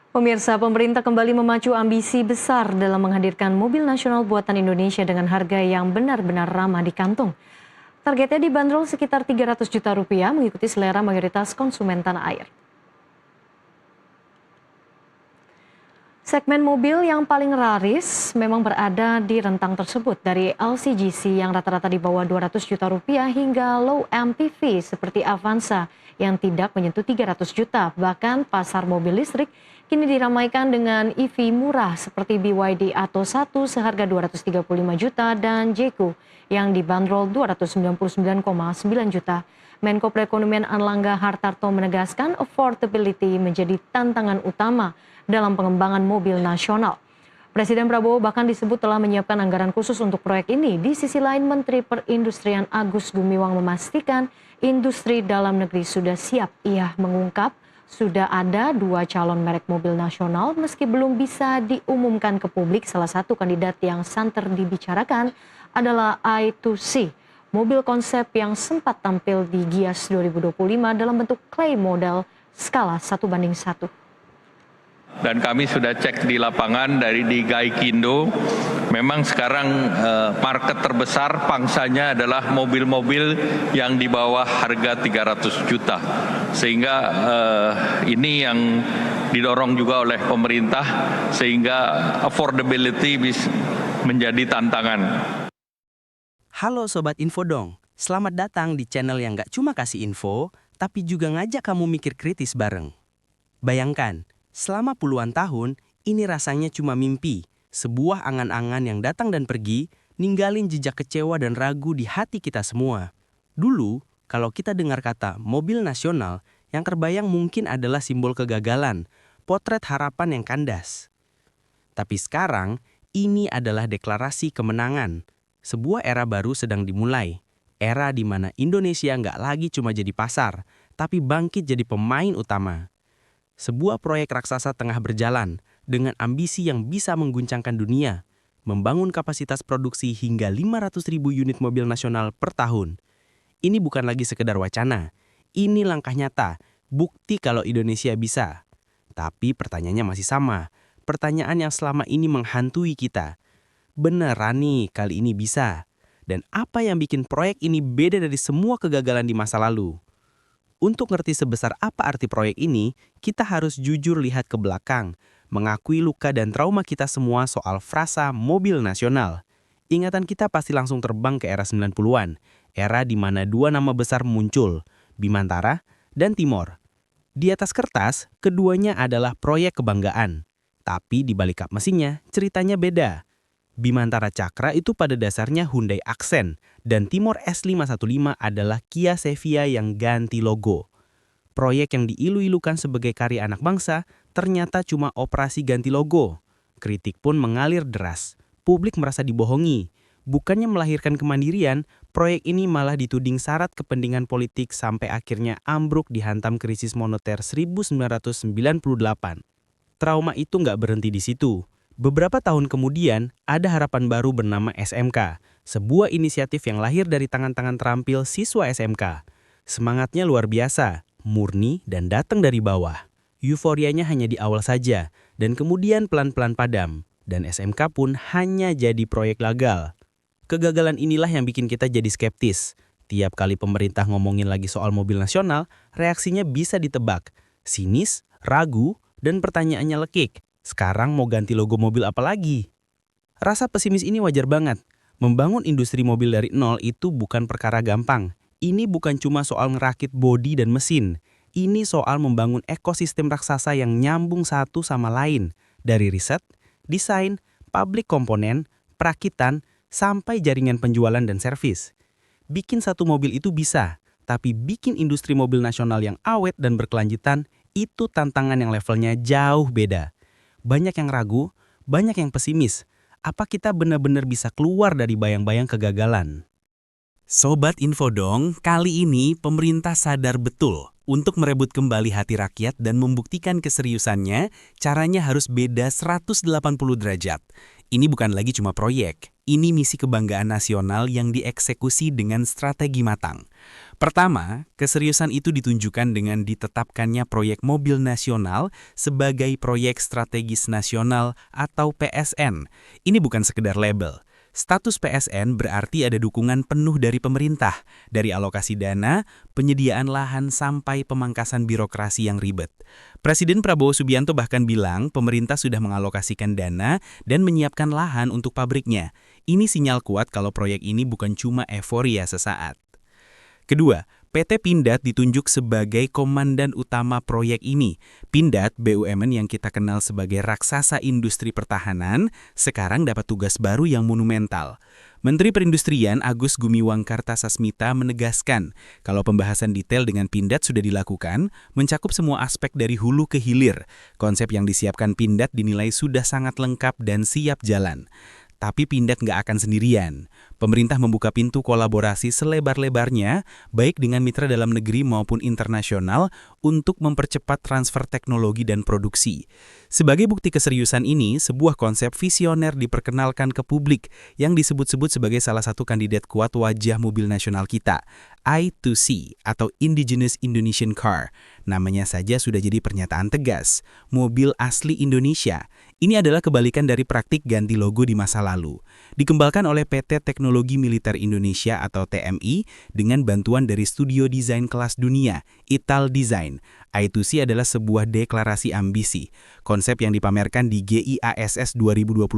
Pemirsa, pemerintah kembali memacu ambisi besar dalam menghadirkan mobil nasional buatan Indonesia dengan harga yang benar-benar ramah di kantong. Targetnya dibanderol sekitar 300 juta rupiah mengikuti selera mayoritas konsumen tanah air. Segmen mobil yang paling laris memang berada di rentang tersebut, dari LCGC yang rata-rata di bawah 200 juta rupiah hingga low MPV seperti Avanza yang tidak menyentuh 300 juta. Bahkan pasar mobil listrik kini diramaikan dengan EV murah seperti BYD Atto 1 seharga 235 juta dan Jeku yang dibanderol 299,9 juta. Menko Perekonomian Airlangga Hartarto menegaskan affordability menjadi tantangan utama dalam pengembangan mobil nasional. Presiden Prabowo bahkan disebut telah menyiapkan anggaran khusus untuk proyek ini. Di sisi lain, Menteri Perindustrian Agus Gumiwang memastikan industri dalam negeri sudah siap. Ia mengungkap sudah ada 2 calon merek mobil nasional meski belum bisa diumumkan ke publik. Salah satu kandidat yang santer dibicarakan adalah i2C, mobil konsep yang sempat tampil di Gias 2025 dalam bentuk clay model skala 1:1. Dan kami sudah cek di lapangan di Gaikindo, memang sekarang market terbesar pangsanya adalah mobil-mobil yang di bawah harga 300 juta. Sehingga ini yang didorong juga oleh pemerintah sehingga affordability menjadi tantangan. Halo Sobat Infodong, selamat datang di channel yang gak cuma kasih info, tapi juga ngajak kamu mikir kritis bareng. Bayangkan, selama puluhan tahun, ini rasanya cuma mimpi, sebuah angan-angan yang datang dan pergi, ninggalin jejak kecewa dan ragu di hati kita semua. Dulu, kalau kita dengar kata mobil nasional, yang terbayang mungkin adalah simbol kegagalan, potret harapan yang kandas. Tapi sekarang, ini adalah deklarasi kemenangan. Sebuah era baru sedang dimulai. Era di mana Indonesia nggak lagi cuma jadi pasar, tapi bangkit jadi pemain utama. Sebuah proyek raksasa tengah berjalan dengan ambisi yang bisa mengguncangkan dunia, membangun kapasitas produksi hingga 500.000 unit mobil nasional per tahun. Ini bukan lagi sekedar wacana, ini langkah nyata, bukti kalau Indonesia bisa. Tapi pertanyaannya masih sama, pertanyaan yang selama ini menghantui kita. Beneran nih kali ini bisa? Dan apa yang bikin proyek ini beda dari semua kegagalan di masa lalu? Untuk ngerti sebesar apa arti proyek ini, kita harus jujur lihat ke belakang, mengakui luka dan trauma kita semua soal frasa mobil nasional. Ingatan kita pasti langsung terbang ke era 90-an, era di mana 2 nama besar muncul, Bimantara dan Timor. Di atas kertas, keduanya adalah proyek kebanggaan. Tapi di balik kap mesinnya, ceritanya beda. Bimantara Cakra itu pada dasarnya Hyundai Accent, dan Timor S515 adalah Kia Sevia yang ganti logo. Proyek yang diilu-ilukan sebagai karya anak bangsa ternyata cuma operasi ganti logo. Kritik pun mengalir deras. Publik merasa dibohongi. Bukannya melahirkan kemandirian, proyek ini malah dituding syarat kepentingan politik sampai akhirnya ambruk dihantam krisis moneter 1998. Trauma itu nggak berhenti di situ. Beberapa tahun kemudian, ada harapan baru bernama SMK, sebuah inisiatif yang lahir dari tangan-tangan terampil siswa SMK. Semangatnya luar biasa, murni dan datang dari bawah. Euforianya hanya di awal saja, dan kemudian pelan-pelan padam, dan SMK pun hanya jadi proyek gagal. Kegagalan inilah yang bikin kita jadi skeptis. Tiap kali pemerintah ngomongin lagi soal mobil nasional, reaksinya bisa ditebak. Sinis, ragu, dan pertanyaannya lekik. Sekarang mau ganti logo mobil apa lagi? Rasa pesimis ini wajar banget. Membangun industri mobil dari nol itu bukan perkara gampang. Ini bukan cuma soal ngerakit bodi dan mesin. Ini soal membangun ekosistem raksasa yang nyambung satu sama lain. Dari riset, desain, pabrik komponen, perakitan, sampai jaringan penjualan dan servis. Bikin satu mobil itu bisa, tapi bikin industri mobil nasional yang awet dan berkelanjutan, itu tantangan yang levelnya jauh beda. Banyak yang ragu, banyak yang pesimis. Apa kita benar-benar bisa keluar dari bayang-bayang kegagalan? Sobat Infodong, kali ini pemerintah sadar betul untuk merebut kembali hati rakyat dan membuktikan keseriusannya, caranya harus beda 180 derajat. Ini bukan lagi cuma proyek, Ini misi kebanggaan nasional yang dieksekusi dengan strategi matang. Pertama, keseriusan itu ditunjukkan dengan ditetapkannya proyek mobil nasional sebagai proyek strategis nasional atau PSN. Ini bukan sekedar label. Status PSN berarti ada dukungan penuh dari pemerintah, dari alokasi dana, penyediaan lahan sampai pemangkasan birokrasi yang ribet. Presiden Prabowo Subianto bahkan bilang pemerintah sudah mengalokasikan dana dan menyiapkan lahan untuk pabriknya. Ini sinyal kuat kalau proyek ini bukan cuma euforia sesaat. Kedua, PT Pindad ditunjuk sebagai komandan utama proyek ini. Pindad, BUMN yang kita kenal sebagai raksasa industri pertahanan, sekarang dapat tugas baru yang monumental. Menteri Perindustrian Agus Gumiwang Kartasasmita menegaskan kalau pembahasan detail dengan Pindad sudah dilakukan, mencakup semua aspek dari hulu ke hilir. Konsep yang disiapkan Pindad dinilai sudah sangat lengkap dan siap jalan. Tapi Pindad nggak akan sendirian. Pemerintah membuka pintu kolaborasi selebar-lebarnya, baik dengan mitra dalam negeri maupun internasional, untuk mempercepat transfer teknologi dan produksi. Sebagai bukti keseriusan ini, sebuah konsep visioner diperkenalkan ke publik yang disebut-sebut sebagai salah satu kandidat kuat wajah mobil nasional kita, I2C atau Indigenous Indonesian Car. Namanya saja sudah jadi pernyataan tegas, mobil asli Indonesia. Ini adalah kebalikan dari praktik ganti logo di masa lalu. Dikembangkan oleh PT Teknologi Militer Indonesia atau TMI dengan bantuan dari studio desain kelas dunia, Ital Design. I2C adalah sebuah deklarasi ambisi. Konsep yang dipamerkan di GIASS 2025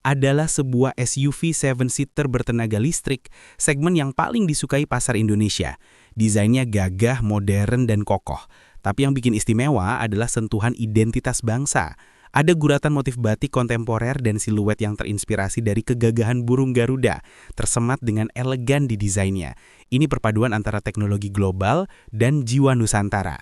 adalah sebuah SUV 7-seater bertenaga listrik, segmen yang paling disukai pasar Indonesia. Desainnya gagah, modern, dan kokoh. Tapi yang bikin istimewa adalah sentuhan identitas bangsa. Ada guratan motif batik kontemporer dan siluet yang terinspirasi dari kegagahan burung Garuda, tersemat dengan elegan di desainnya. Ini perpaduan antara teknologi global dan jiwa Nusantara.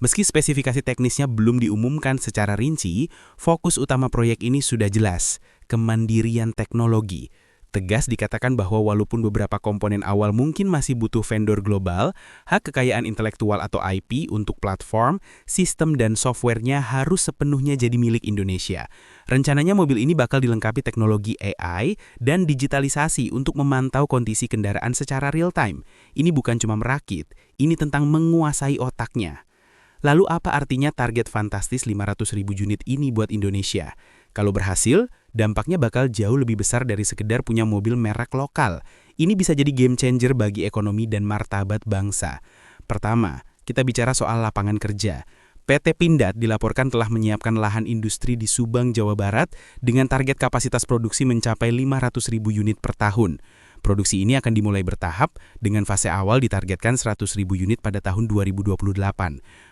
Meski spesifikasi teknisnya belum diumumkan secara rinci, fokus utama proyek ini sudah jelas, kemandirian teknologi. Tegas dikatakan bahwa walaupun beberapa komponen awal mungkin masih butuh vendor global, hak kekayaan intelektual atau IP untuk platform, sistem, dan softwarenya harus sepenuhnya jadi milik Indonesia. Rencananya mobil ini bakal dilengkapi teknologi AI dan digitalisasi untuk memantau kondisi kendaraan secara real-time. Ini bukan cuma merakit, ini tentang menguasai otaknya. Lalu apa artinya target fantastis 500.000 unit ini buat Indonesia? Kalau berhasil, dampaknya bakal jauh lebih besar dari sekedar punya mobil merek lokal. Ini bisa jadi game changer bagi ekonomi dan martabat bangsa. Pertama, kita bicara soal lapangan kerja. PT Pindad dilaporkan telah menyiapkan lahan industri di Subang, Jawa Barat dengan target kapasitas produksi mencapai 500.000 unit per tahun. Produksi ini akan dimulai bertahap dengan fase awal ditargetkan 100.000 unit pada tahun 2028.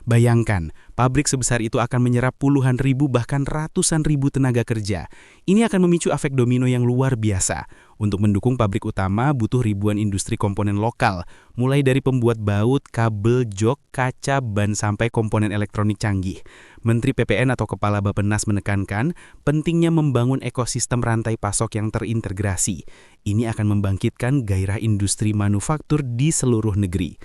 Bayangkan, pabrik sebesar itu akan menyerap puluhan ribu bahkan ratusan ribu tenaga kerja. Ini akan memicu efek domino yang luar biasa. Untuk mendukung pabrik utama butuh ribuan industri komponen lokal, mulai dari pembuat baut, kabel, jok, kaca, ban sampai komponen elektronik canggih. Menteri PPN atau Kepala Bappenas menekankan pentingnya membangun ekosistem rantai pasok yang terintegrasi. Ini akan membangkitkan gairah industri manufaktur di seluruh negeri.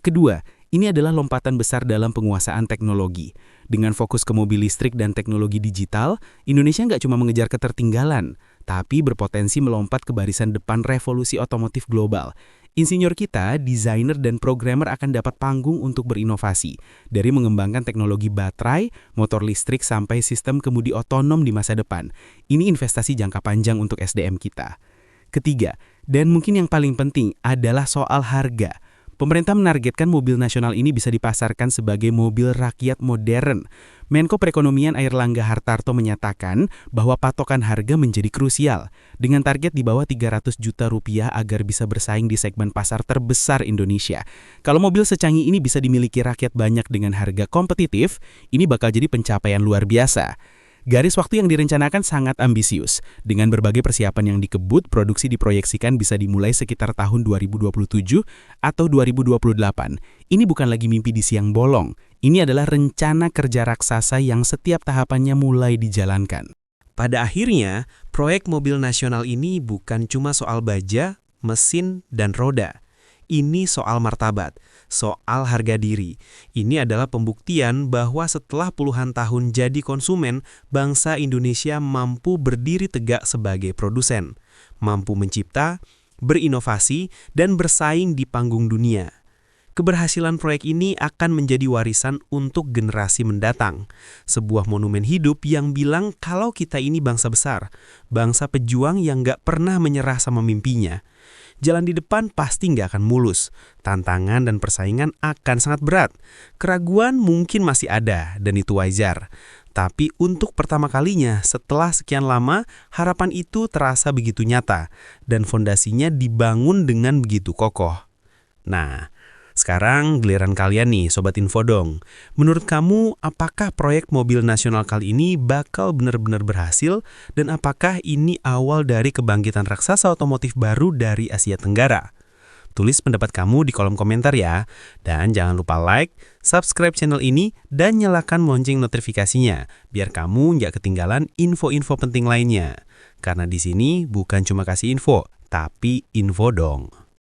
Kedua, ini adalah lompatan besar dalam penguasaan teknologi. Dengan fokus ke mobil listrik dan teknologi digital, Indonesia nggak cuma mengejar ketertinggalan, tapi berpotensi melompat ke barisan depan revolusi otomotif global. Insinyur kita, desainer, dan programmer akan dapat panggung untuk berinovasi, dari mengembangkan teknologi baterai, motor listrik, sampai sistem kemudi otonom di masa depan. Ini investasi jangka panjang untuk SDM kita. Ketiga, dan mungkin yang paling penting adalah soal harga. Pemerintah menargetkan mobil nasional ini bisa dipasarkan sebagai mobil rakyat modern. Menko Perekonomian Airlangga Hartarto menyatakan bahwa patokan harga menjadi krusial, dengan target di bawah 300 juta rupiah agar bisa bersaing di segmen pasar terbesar Indonesia. Kalau mobil secanggih ini bisa dimiliki rakyat banyak dengan harga kompetitif, ini bakal jadi pencapaian luar biasa. Garis waktu yang direncanakan sangat ambisius. Dengan berbagai persiapan yang dikebut, produksi diproyeksikan bisa dimulai sekitar tahun 2027 atau 2028. Ini bukan lagi mimpi di siang bolong. Ini adalah rencana kerja raksasa yang setiap tahapannya mulai dijalankan. Pada akhirnya, proyek mobil nasional ini bukan cuma soal baja, mesin, dan roda. Ini soal martabat, soal harga diri. Ini adalah pembuktian bahwa setelah puluhan tahun jadi konsumen, bangsa Indonesia mampu berdiri tegak sebagai produsen. mampu mencipta, berinovasi, dan bersaing di panggung dunia. Keberhasilan proyek ini akan menjadi warisan untuk generasi mendatang. Sebuah monumen hidup yang bilang kalau kita ini bangsa besar, bangsa pejuang yang gak pernah menyerah sama mimpinya. Jalan di depan pasti nggak akan mulus. Tantangan dan persaingan akan sangat berat. Keraguan mungkin masih ada, dan itu wajar. Tapi untuk pertama kalinya setelah sekian lama, harapan itu terasa begitu nyata, dan fondasinya dibangun dengan begitu kokoh. Nah, sekarang giliran kalian nih, Sobat Infodong. Menurut kamu, apakah proyek mobil nasional kali ini bakal benar-benar berhasil? Dan apakah ini awal dari kebangkitan raksasa otomotif baru dari Asia Tenggara? Tulis pendapat kamu di kolom komentar ya. Dan jangan lupa like, subscribe channel ini, dan nyalakan lonceng notifikasinya, biar kamu nggak ketinggalan info-info penting lainnya. Karena di sini bukan cuma kasih info, tapi info dong.